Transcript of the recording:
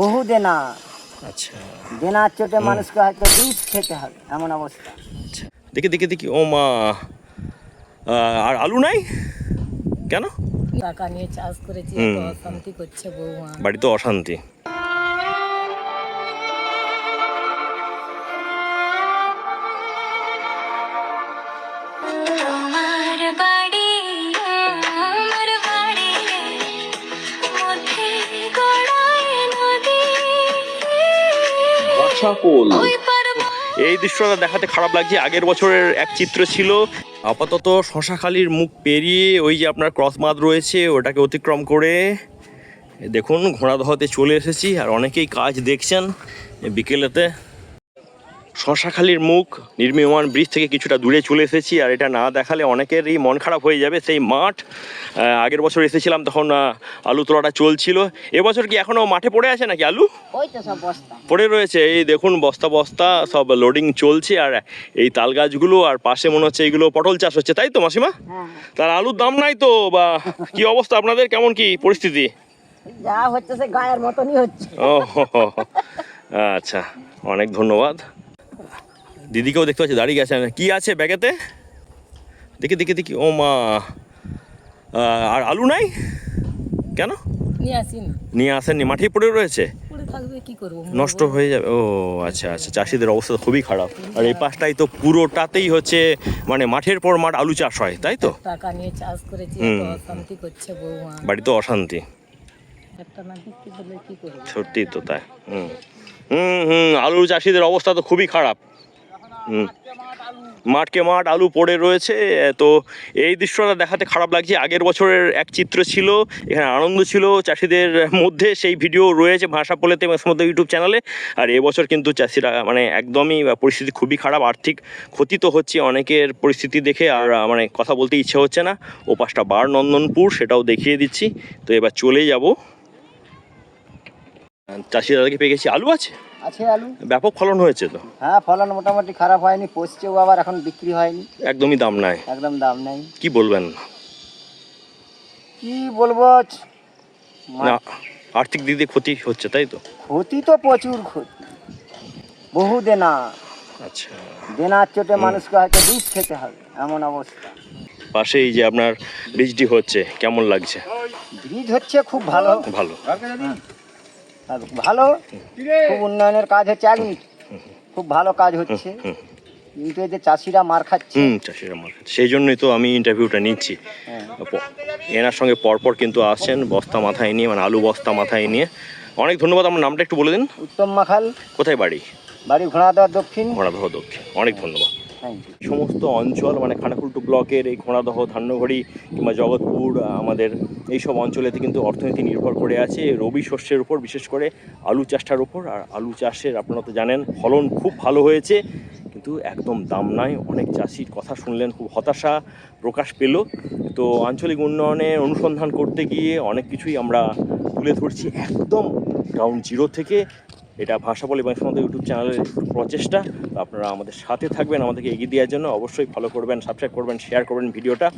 বহু দেনা। আচ্ছা দেনার চোটে মানুষকে হয়তো বিষ খেতে হবে এমন অবস্থা। আচ্ছা, দেখি দেখি দেখি, ও মা, আর আলু নাই কেন? টাকা নিয়ে চাষ করেছি, এত অশান্তি করছে বৌমা। বাড়িতে অশান্তি। এই দৃশ্যটা দেখাতে খারাপ লাগছে। আগের বছরের এক চিত্র ছিল। আপাতত শশাখালির মুখ পেরিয়ে ওই যে আপনার ক্রস বাঁধ রয়েছে, ওটাকে অতিক্রম করে দেখুন ঘোড়াদহতে চলে এসেছি। আর অনেকেই কাজ দেখছেন বিকেলেতে। শশাখালির মুখ নির্মীয়মান ব্রিজ থেকে কিছুটা দূরে চলে এসেছি। আর এটা না দেখালে অনেকেরই মন খারাপ হয়ে যাবে। সেই মাঠ, আগের বছর এসেছিলাম তখন আলু তোলাটা চলছিল। এবছর কি এখনও মাঠে পড়ে আছে নাকি আলু? ওই তো সব বস্তা পড়ে রয়েছে। এই দেখুন বস্তা বস্তা সব লোডিং চলছে। আর এই তাল গাছগুলো আর পাশে মনে হচ্ছে এইগুলো পটল চাষ হচ্ছে, তাই তো মাসিমা? হ্যাঁ, তার আলুর দাম নাই তো, বা কি অবস্থা আপনাদের, কেমন কি পরিস্থিতি? যা হচ্ছে সে গায়ের মতনই হচ্ছে। ও আচ্ছা, অনেক ধন্যবাদ। দিদিকেও দেখতে পাচ্ছি দাঁড়িয়ে গেছেন। কি আছে ব্যাগেতে? দেখি দেখি দেখি, ও মা, আর আলু নাই কেন? নিয়ে আসিনি, নিয়ে আসেননি? মাঠেই পড়ে রয়েছে, পড়ে থাকবে, কি করবো? নষ্ট হয়ে যাবে। ও আচ্ছা আচ্ছা, চাষিদের অবস্থা খুবই খারাপ। আর এই পাশটাই তো পুরোটাতেই হচ্ছে মানে মাঠের পর মাঠ আলু চাষ হয়, তাই তো? টাকা নিয়ে চাষ করেছি, এত অশান্তি করছে বৌমা। বাড়িতে অশান্তি, একটা না বিক্রি করলে কি করবো? সত্যি তো তাই। হুম হুম হুম, আলু চাষিদের অবস্থা তো খুবই খারাপ। হুম, মাঠকে মাঠ আলু পড়ে রয়েছে। তো এই দৃশ্যটা দেখাতে খারাপ লাগছে। আগের বছরের এক চিত্র ছিল, এখানে আনন্দ ছিল চাষিদের মধ্যে। সেই ভিডিও রয়েছে ভাষা পোলেতে এবং সমস্ত ইউটিউব চ্যানেলে। আর এবছর কিন্তু চাষিরা মানে একদমই পরিস্থিতি খুবই খারাপ। আর্থিক ক্ষতি তো হচ্ছে অনেকের পরিস্থিতি দেখে। আর মানে কথা বলতে ইচ্ছে হচ্ছে না। ও পাশটা বারনন্দনপুর, সেটাও দেখিয়ে দিচ্ছি। তো এবার চলেই যাব। চাষিরা পেয়ে গেছি। আলু আছে, আছে আলু, ব্যাপক ফলন হয়েছে তো? হ্যাঁ ফলন মোটামুটি খারাপ হয়নি, পচছেও আবার, এখন বিক্রি হয়নি, একদমই দাম নাই। একদম দাম নেই। কি বলবেন? কি বলবো, না, আর্থিক দিক দিয়ে ক্ষতি হচ্ছে, তাই তো? ক্ষতি তো প্রচুর ক্ষতি, বহু দেনা। আচ্ছা, দেনার চোটে মানুষকে হয়তো বিষ খেতে হবে এমন অবস্থা। পাশেই যে আপনার বৃষ্টি হচ্ছে, কেমন লাগছে? ব্রিজ হচ্ছে খুব ভালো, ভালো। আর ভালো, খুব উন্নয়নের কাজ হচ্ছে। এক মিনিট, খুব ভালো কাজ হচ্ছে। কিন্তু এই যে চাষিরা মার খাচ্ছে। চাষিরা মার খাচ্ছে, সেই জন্যই তো আমি ইন্টারভিউটা নিচ্ছি। এনার সঙ্গে পরপর কিন্তু আসছেন বস্তা মাথায় নিয়ে, মানে আলু বস্তা মাথায় নিয়ে। অনেক ধন্যবাদ। আমার নামটা একটু বলে দিন। উত্তম মাখাল। কোথায় বাড়ি? বাড়ি ঘোড়াদহ দক্ষিণ। ঘোড়াদহ দক্ষিণ। অনেক ধন্যবাদ। Thank you. সমস্ত অঞ্চল মানে খানাকুলটু ব্লকের এই ঘোড়াদহ, ধান্যঘড়ি কিংবা জগৎপুর, আমাদের এইসব অঞ্চলেতে কিন্তু অর্থনীতি নির্ভর করে আছে রবি শস্যের উপর, বিশেষ করে আলু চাষটার উপর। আর আলু চাষের আপনারা তো জানেন ফলন খুব ভালো হয়েছে, কিন্তু একদম দাম নাই। অনেক চাষির কথা শুনলেন, খুব হতাশা প্রকাশ পেল। তো আঞ্চলিক উন্নয়নে অনুসন্ধান করতে গিয়ে অনেক কিছুই আমরা তুলে ধরছি একদম গ্রাউন্ড জিরো থেকে। এটা ভাষা বলে এবং সমস্ত ইউটিউব চ্যানেলের প্রচেষ্টা। আপনারা আমাদের সাথে থাকবেন, আমাদেরকে এগিয়ে দেওয়ার জন্য। অবশ্যই ফলো করবেন, সাবস্ক্রাইব করবেন, শেয়ার করবেন ভিডিওটা।